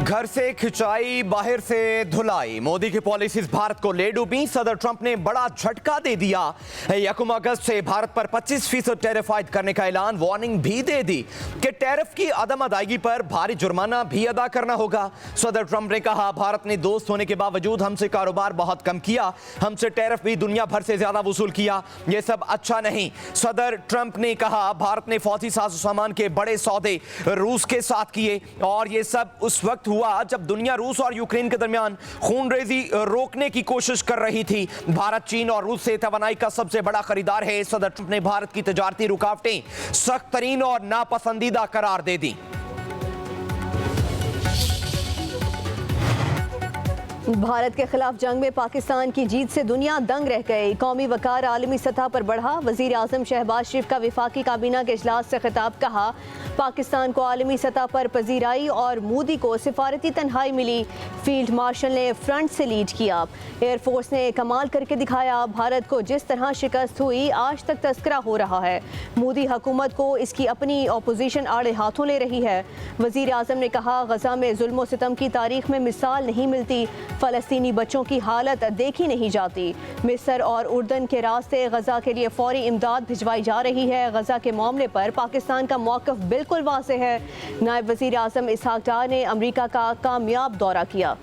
घर से खिंचाई, बाहर से धुलाई, मोदी की पॉलिसीज भारत को ले डूबी। सदर ट्रंप ने बड़ा झटका दे दिया। 1 अगस्त से भारत पर 25% टैरिफ आयद करने का ऐलान, वार्निंग भी दे दी कि टैरिफ की अदम अदायगी पर भारी जुर्माना भी अदा करना होगा। सदर ट्रंप ने कहा, भारत ने दोस्त होने के बावजूद हमसे कारोबार बहुत कम किया, हमसे टैरिफ भी दुनिया भर से ज्यादा वसूल किया, यह सब अच्छा नहीं। सदर ट्रंप ने कहा, भारत ने फौजी साजो सामान के बड़े सौदे रूस के साथ किए और यह सब उस वक्त हुआ जब दुनिया रूस और यूक्रेन के दरमियान खूनरेजी रोकने की कोशिश कर रही थी। भारत चीन और रूस से तवानाई का सबसे बड़ा खरीदार है। सदर ट्रंप ने भारत की तजारती रुकावटें सख्त तरीन और नापसंदीदा करार दे दी। भारत के खिलाफ जंग में पाकिस्तान की जीत से दुनिया दंग रह गई। कौमी वकार आलमी सतह पर बढ़ा। वजीर आजम शहबाज शरीफ का विफाकी काबीना के इजलास से खिताब, कहा पाकिस्तान को आलमी सतह पर पजीराई और मोदी को सिफारती तन्हाई मिली। फील्ड मार्शल ने फ्रंट से लीड किया। एयरफोर्स ने कमाल करके दिखाया। भारत को जिस तरह शिकस्त हुई आज तक तस्करा हो रहा है। मोदी हुकूमत को इसकी अपनी अपोजिशन आड़े हाथों ले रही है। वजीर आजम ने कहा, गजा में जुल्म सितम की तारीख में मिसाल नहीं मिलती। फ़लस्तीनी बच्चों की हालत देखी नहीं जाती। मिस्र और उर्दन के रास्ते गजा के लिए फौरी इमदाद भिजवाई जा रही है। गजा के मामले पर पाकिस्तान का मौक़िफ़ बिल्कुल वाज़ेह है। नायब वज़ीर आज़म इसहाक डार ने अमरीका का कामयाब दौरा किया।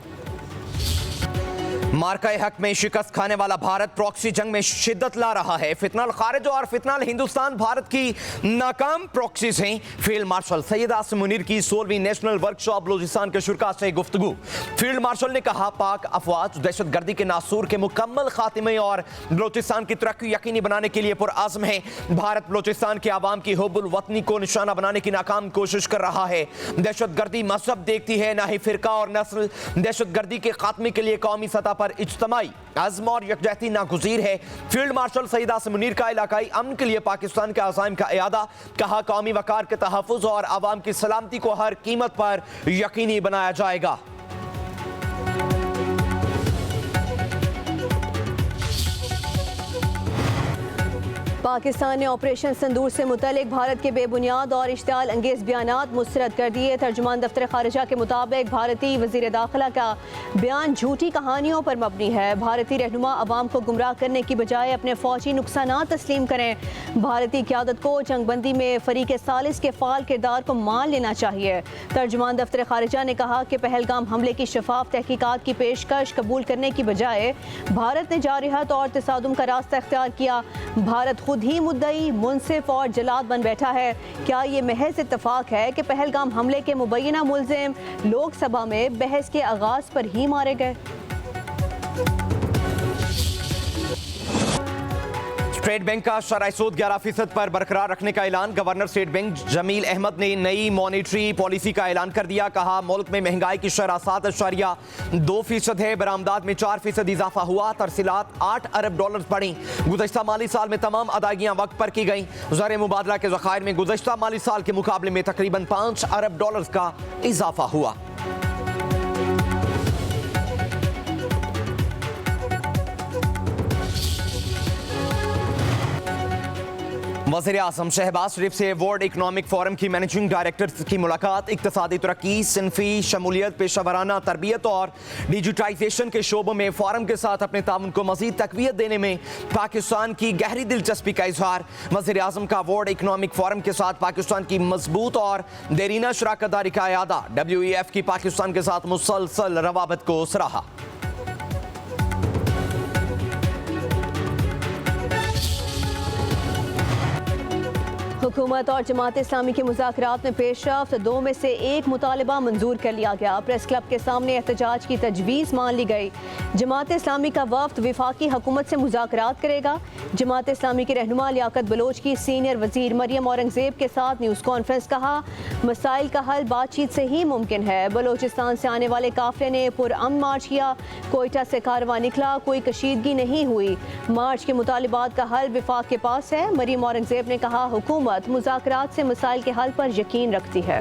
मार्का हक में शिकस्त खाने वाला भारत प्रॉक्सी जंग में शिद्दत ला रहा है। फितनल खारिज और फितनल हिंदुस्तान भारत की नाकाम प्रॉक्सीज हैं। फील्ड मार्शल सैयद आसिम मुनीर की 16वीं नेशनल वर्कशॉप बलूचिस्तान के शुरा से गुफ्तगू। फील्ड मार्शल ने कहा, पाक अफवाज दहशत गर्दी के नासूर के मुकम्मल खात्मे और बलूचिस्तान की तरक्की यकीनी बनाने के लिए पुरआज़म है। भारत बलूचिस्तान के आवाम की हुब्बुल वतनी को निशाना बनाने की नाकाम कोशिश कर रहा है। दहशत गर्दी मजहब देखती है, ना ही फिरका और नस्ल। दहशत गर्दी के खात्मे के लिए कौमी सतह पर इज्तिमाई अज़्म और यकजहती नागुज़ीर है। फील्ड मार्शल सईद आसिम मुनीर का इलाकाई अमन के लिए पाकिस्तान के अज़ाइम का इयादा। कहा, कौमी वकार के तहफ़्फ़ुज़ और आवाम की सलामती को हर कीमत पर यकीनी बनाया जाएगा। पाकिस्तान ने ऑपरेशन संदूर से मुतल्लिक भारत के बेबुनियाद और इश्तियाल अंगेज बयानात मुस्तरद कर दिए। तर्जुमान दफ्तर खारिजा के मुताबिक भारतीय वज़ीर दाखिला का बयान झूठी कहानियों पर मबनी है। भारतीय रहनुमा अवाम को गुमराह करने की बजाय अपने फौजी नुकसानात तस्लीम करें। भारतीय क़यादत को जंगबंदी में फ़रीक़ सालिस के फ़ाल किरदार को मान लेना चाहिए। तर्जुमान दफ्तर खारिजा ने कहा कि पहलगाम हमले की शफाफ तहकीकात की पेशकश कबूल करने की बजाय भारत ने जारहत और तसादुम का रास्ता इख्तियार किया। भारत खुद ही मुद्दई, मुनसिफ और जलाद बन बैठा है। क्या ये महज इत्तफाक है कि पहलगाम हमले के मुबैना मुल्ज़िम लोकसभा में बहस के आगाज पर ही मारे गए? स्टेट बैंक का शरह सूद 11% पर बरकरार रखने का ऐलान। Governor state bank Jameel Ahmed ने नई मॉनेटरी पॉलिसी का ऐलान कर दिया। कहा, मुल्क में महंगाई की शरह 7.2% है। बरामदात में 4% इजाफा हुआ। तरसीलात $8 अरब बढ़ी। गुज़श्ता माली साल में तमाम अदायगियाँ वक्त पर की गई। ज़र मुबादला के ज़खायर में गुज़श्ता माली साल के मुकाबले में तकरीबन $5 अरब का इजाफा हुआ। वज़ीर आज़म शहबाज शरीफ से वर्ल्ड इकनॉमिक फोरम की मैनेजिंग डायरेक्टर की मुलाकात। इक़्तिसादी तरक्की, सिनफी शमूलियत, पेशेवराना तरबियत और डिजिटाइजेशन के शोबों में फोरम के साथ अपने ताउन को मज़ीद तक़वियत देने में पाकिस्तान की गहरी दिलचस्पी का इजहार। वज़ीर आज़म का वर्ल्ड इकनॉमिक फोरम के साथ पाकिस्तान की मजबूत और देरीना शराकत दारी का इयादा। WEF की पाकिस्तान के साथ मुसलसल रवाबत को सराहा। हुकूमत और जमात इस्लामी के मुज़ाकरात में पेशरफ्त। 2 में से 1 मुतालबा मंजूर कर लिया गया। प्रेस क्लब के सामने एहतजाज की तजवीज़ मान ली गई। जमात इस्लामी का वफ्द विफाकी हुकूमत से मुज़ाकरात करेगा। जमात इस्लामी की रहनुमा लियाकत बलोच की सीनियर वज़ीर मरियम औरंगज़ेब के साथ न्यूज़ कॉन्फ्रेंस। कहा, मसाइल का हल बातचीत से ही मुमकिन है। बलोचिस्तान से आने वाले काफ़िले ने पुरअमन मार्च किया। कोयटा से कारवां निकला, कोई कशीदगी नहीं हुई। मार्च के मुतालिबात का हल विफाक के पास है। मरियम औरंगज़ेब ने कहा, हुकूमत मुज़ाकरात से मसाइल के हल पर यकीन रखती है।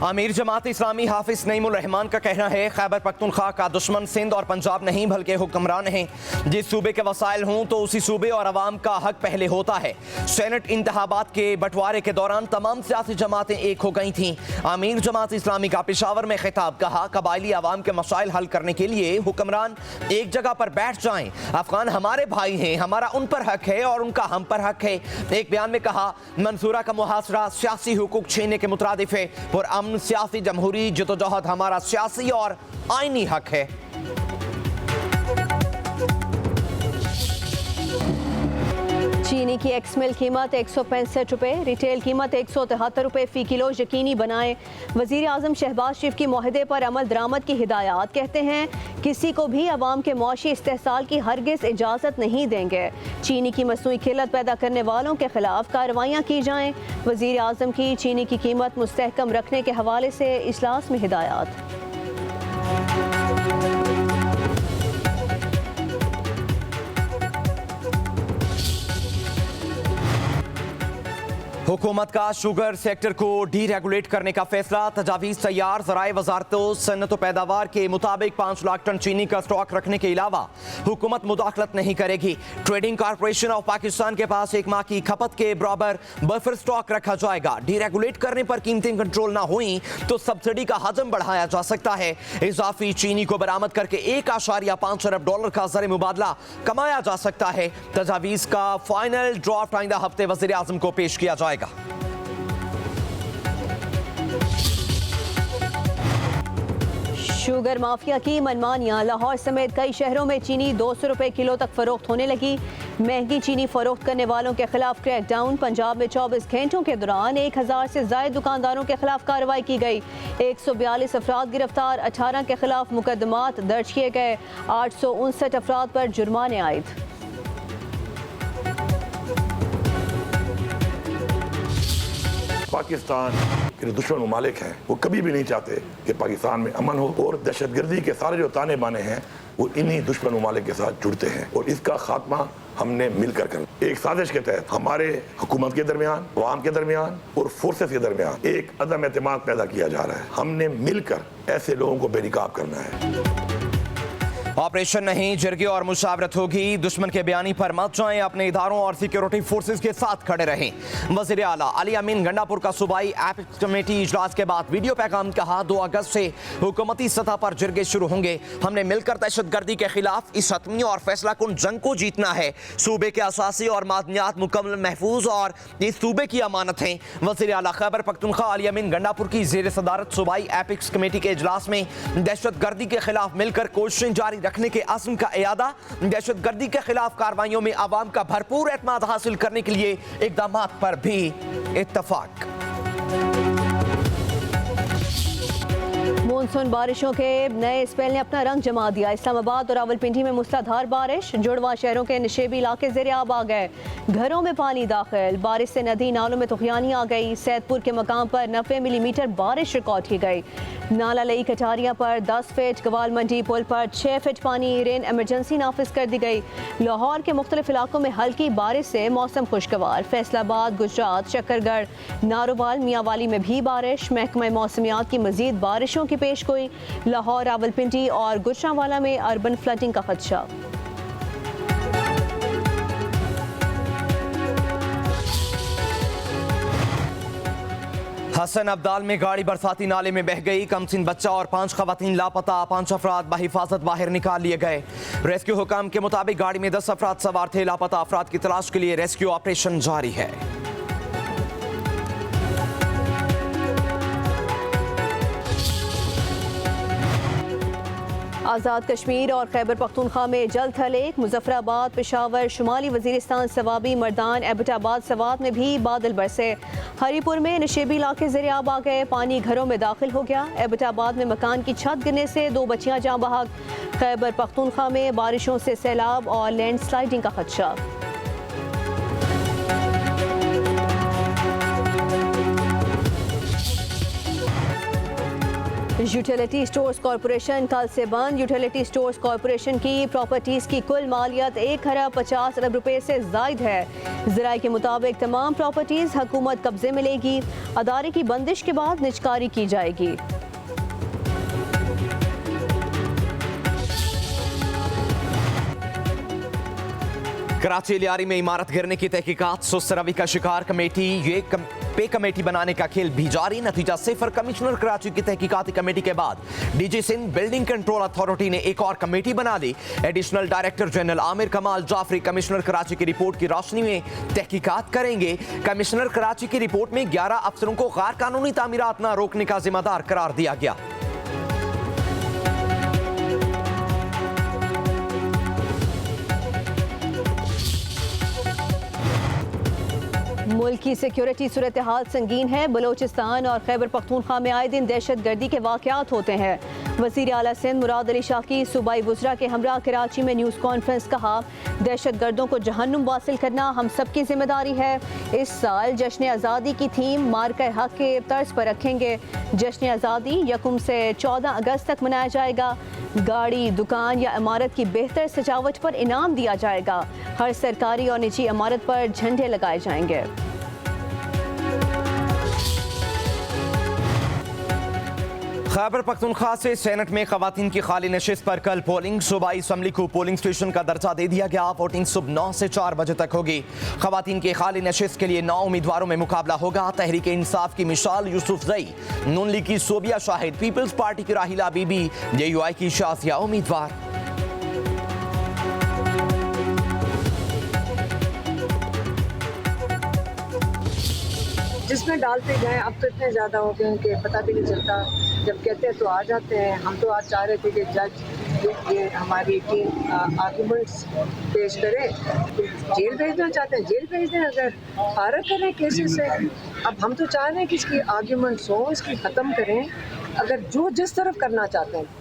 अमीर जमात इस्लामी हाफिज नईमुल रहमान का कहना है खैबर पख्तूनख्वा का दुश्मन सिंध और पंजाब नहीं बल्कि हुक्मरान हैं। जिस सूबे के वसाइल हों तो उसी सूबे और अवाम का हक पहले होता है। सेनेट इंतखाबात के बंटवारे के दौरान तमाम सियासी जमातें एक हो गई थीं। अमीर जमात इस्लामी का पेशावर में खिताब कहा, कबायली अवाम के मसाइल हल करने के लिए हुक्मरान एक जगह पर बैठ जाएं। अफगान हमारे भाई हैं, हमारा उन पर हक है और उनका हम पर हक है। एक बयान में कहा, मंसूरा का मुहासरा सियासी हुकूक छीनने के मुतरादिफ है। पुरअमन सियासी जमहूरी जदोजहद हमारा सियासी और आईनी हक है। चीनी की एक्स मिल कीमत 165 रुपये, रिटेल कीमत 173 रुपये फ़ी किलो यकीनी बनाएं। वज़ीर आज़म शहबाज शरीफ की मुआहदे पर अमल दरामद की हिदायत। कहते हैं किसी को भी अवाम के मौशी इस्तेहसाल की हरगिज़ इजाज़त नहीं देंगे। चीनी की मसनूई किल्लत पैदा करने वालों के खिलाफ कार्रवाइयाँ की जाएँ। वज़ीर आज़म की चीनी की कीमत मुस्तहकम रखने के हवाले से इजलास में हिदायत। हुकूमत का शुगर सेक्टर को डीरेगुलेट करने का फैसला। तजावीज़ तैयार। ज़राए वज़ारत सन्नत पैदावार के मुताबिक 5 लाख टन चीनी का स्टॉक रखने के अलावा हुकूमत मुदाखलत नहीं करेगी। ट्रेडिंग कॉरपोरेशन ऑफ पाकिस्तान के पास 1 माह की खपत के बराबर बफर स्टॉक रखा जाएगा। डीरेगुलेट करने पर कीमतें कंट्रोल ना हुई तो सब्सिडी का हजम बढ़ाया जा सकता है। इजाफी चीनी को बरामद करके $1.5 अरब का ज़र मुबादला कमाया जा सकता है। तजावीज़ का फाइनल ड्राफ्ट आइंदा हफ्ते वज़ीर आज़म को पेश किया जाएगा। शुगर माफिया की मनमानियां। लाहौर समेत कई शहरों में चीनी 200 रुपये किलो तक फरोख्त होने लगी। महंगी चीनी फरोख्त करने वालों के खिलाफ क्रैकडाउन। पंजाब में 24 घंटों के दौरान 1000 से ज्यादा दुकानदारों के खिलाफ कार्रवाई की गई। 142 अफराद गिरफ्तार, 18 के खिलाफ मुकदमात दर्ज किए गए। 859 अफराद पर जुर्माने आयद। पाकिस्तान के जो दुश्मन ममालिक हैं वो कभी भी नहीं चाहते कि पाकिस्तान में अमन हो, और दहशतगर्दी के सारे जो ताने बाने हैं वो इन्हीं दुश्मन ममालिक के साथ जुड़ते हैं, और इसका खात्मा हमने मिलकर करना। एक साजिश के तहत हमारे हुकूमत के दरमियान, अवाम के दरमियान और फोर्सेस के दरमियान एक अदम एतमाद पैदा किया जा रहा है। हमने मिलकर ऐसे लोगों को बेनकाब करना है। ऑपरेशन नहीं, जरगे और मुशावरत होगी। दुश्मन के बयानी पर मत जाएं, अपने इदारों और सिक्योरिटी फोर्सेस के साथ खड़े रहें। वज़ीर आला अली अमीन गंडापुर का सूबाई एपिक्स कमेटी इजलास के बाद वीडियो पैगाम कहा, 2 अगस्त से हुकूमती सतह पर जरगे शुरू होंगे। हमने मिलकर दहशतगर्दी के खिलाफ इस हतमी और फैसला कुन जंग को जीतना है। सूबे के असासी और मादनियात मुकम्मल महफूज और इस सूबे की अमानत हैं। वज़ीर आला खैबर पख्तूनख्वा अली अमीन गंडापुर की ज़ेर सदारत सूबाई एपिक्स कमेटी के इजलास में दहशतगर्दी के खिलाफ मिलकर कोशिशें जारी रखने के आज़म का इयादा। दहशतगर्दी के खिलाफ कार्रवाइयों में आवाम का भरपूर एतमाद हासिल करने के लिए इक़दामात पर भी इत्तफाक। मानसून बारिशों के नए स्पेल ने अपना रंग जमा दिया। इस्लामाबाद और रावलपिंडी में मूसलाधार बारिश। जुड़वा शहरों के नशेबी इलाके ज़ेर-ए-आब आ गए। घरों में पानी दाखिल। बारिश से नदी नालों में तुग़यानी आ गई। सैदपुर के मकाम पर 90 मिलीमीटर बारिश रिकॉर्ड की गई। नाला लई कटारिया पर 10 फीट, गवाल मंडी पुल पर 6 फीट पानी। रेन एमरजेंसी नाफिज कर दी गई। लाहौर के मुख्तलिफ इलाकों में हल्की बारिश से मौसम खुशगवार। फैसलाबाद, गुजरात, शकरगढ़, नारोवाल, मियांवाली में भी बारिश। महकमा मौसमियात की मजीद बारिशों की पेशगोई। लाहौर, रावलपिंडी और गुजरांवाला में अर्बन फ्लडिंग का खदशा। हसन अब्दाल में गाड़ी बरसाती नाले में बह गई। कमसिन बच्चा और 5 खवातीन लापता। 5 अफराद बहिफाजत बाहर निकाल लिए गए। रेस्क्यू हुकाम के मुताबिक गाड़ी में 10 अफराद सवार थे। लापता अफराद की तलाश के लिए रेस्क्यू ऑपरेशन जारी है। आज़ाद कश्मीर और खैबर पख्तूनख्वा में जल्द हलेक। मुजफ्फराबाद, पेशावर, शुमाली वजीरिस्तान, सवाबी, मर्दान, एबटाबाद, सवात में भी बादल बरसे। हरीपुर में नशेबी इलाके ज़ेर-ए-आब आ गए। पानी घरों में दाखिल हो गया। एबटाबाद में मकान की छत गिरने से 2 बच्चियां जाँ बहक। खैबर पख्तूनख्वा में बारिशों से सैलाब और लैंडस्लाइडिंग का खदशा। यूटिलिटी स्टोर्स कॉरपोरेशन कल से बंद। यूटिलिटी स्टोर्स कॉरपोरेशन की प्रॉपर्टीज की कुल मालियत 1 खरब 50 अरब रुपए से जायद है। ज़राए के मुताबिक तमाम प्रॉपर्टीज हुकूमत कब्जे में लेगी। अदारे की बंदिश के बाद निजकारी की जाएगी। कराची लियारी में इमारत गिरने की तहकीकात सुस्त रवि का शिकार। कमेटी पे कमेटी बनाने का खेल भी जारी। नतीजा 0। कमिश्नर कराची की तहकीकाती कमेटी के बाद DG Sindh building control authority ने एक और कमेटी बना ली। Additional director general Aamir Kamal Jafri commissioner Karachi की रिपोर्ट की रोशनी में तहकीकात करेंगे। कमिश्नर कराची की रिपोर्ट में 11 अफसरों को गैर कानूनी तामीरात न रोकने का जिम्मेदार करार दिया गया। मुल्क की सिक्योरिटी सूरत हाल संगीन है। बलोचिस्तान और खैबर पख्तूनख्वा में आए दिन दहशत गर्दी के वाक़यात होते हैं। वज़ीर आला सिंध मुराद अली शाह की सूबाई वुज़रा के हमरा कराची में न्यूज़ कॉन्फ्रेंस। कहा, दहशत गर्दों को जहन्नुम वासिल करना हम सब की जिम्मेदारी है। इस साल जश्न आज़ादी की थीम मार्का हक के तर्ज पर रखेंगे। जश्न आज़ादी 1 से 14 अगस्त तक मनाया जाएगा। गाड़ी, दुकान या इमारत की बेहतर सजावट पर इनाम दिया जाएगा। हर सरकारी और निजी इमारत पर झंडे लगाए जाएंगे। खैबर पख्तूनख्वा से सेनेट में खवातीन की खाली नशिस्त पर कल पोलिंग। सूबाई असम्बली को पोलिंग स्टेशन का दर्जा दे दिया गया। वोटिंग सुबह 9 से 4 बजे तक होगी। खवातीन की खाली नशिस्त के लिए 9 उम्मीदवारों में मुकाबला होगा। तहरीक इंसाफ की मिसाल यूसुफ जई, नून लीग की सोबिया शाहिद, पीपल्स पार्टी की राहिला बीबी, JUI की शाजिया उम्मीदवार। जिसमें डालते गए अब तो इतने ज़्यादा हो गए कि पता भी नहीं चलता। जब कहते हैं तो आ जाते हैं। हम तो आज चाह रहे थे कि जज ये हमारी टीम आर्गूमेंट्स पेश करे। जेल भेजना चाहते हैं, जेल भेज दें। अगर फारग करें केसेस से। अब हम तो चाह रहे हैं कि इसकी आर्गूमेंट्स हो, इसकी ख़त्म करें। अगर जो जिस तरफ करना चाहते हैं।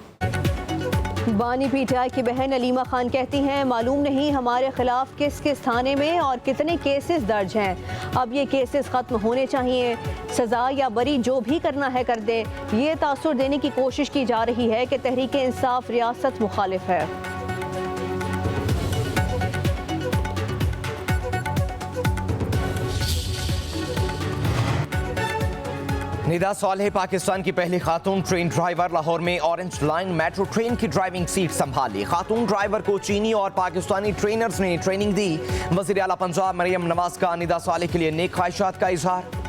बानी पीटीआई की बहन अलीमा खान कहती हैं, मालूम नहीं हमारे खिलाफ किस किस थाने में और कितने केसेस दर्ज हैं। अब ये केसेस ख़त्म होने चाहिए। सज़ा या बरी जो भी करना है कर दे। ये तासुर देने की कोशिश की जा रही है कि तहरीक इंसाफ रियासत मुखालिफ है। निदा सालेह पाकिस्तान की पहली खातून ट्रेन ड्राइवर। लाहौर में ऑरेंज लाइन मेट्रो ट्रेन की ड्राइविंग सीट संभाली। खातून ड्राइवर को चीनी और पाकिस्तानी ट्रेनर्स ने ट्रेनिंग दी। वज़ीर आला पंजाब मरियम नवाज का निदा सालेह के लिए नेक ख्वाहिशात का इजहार।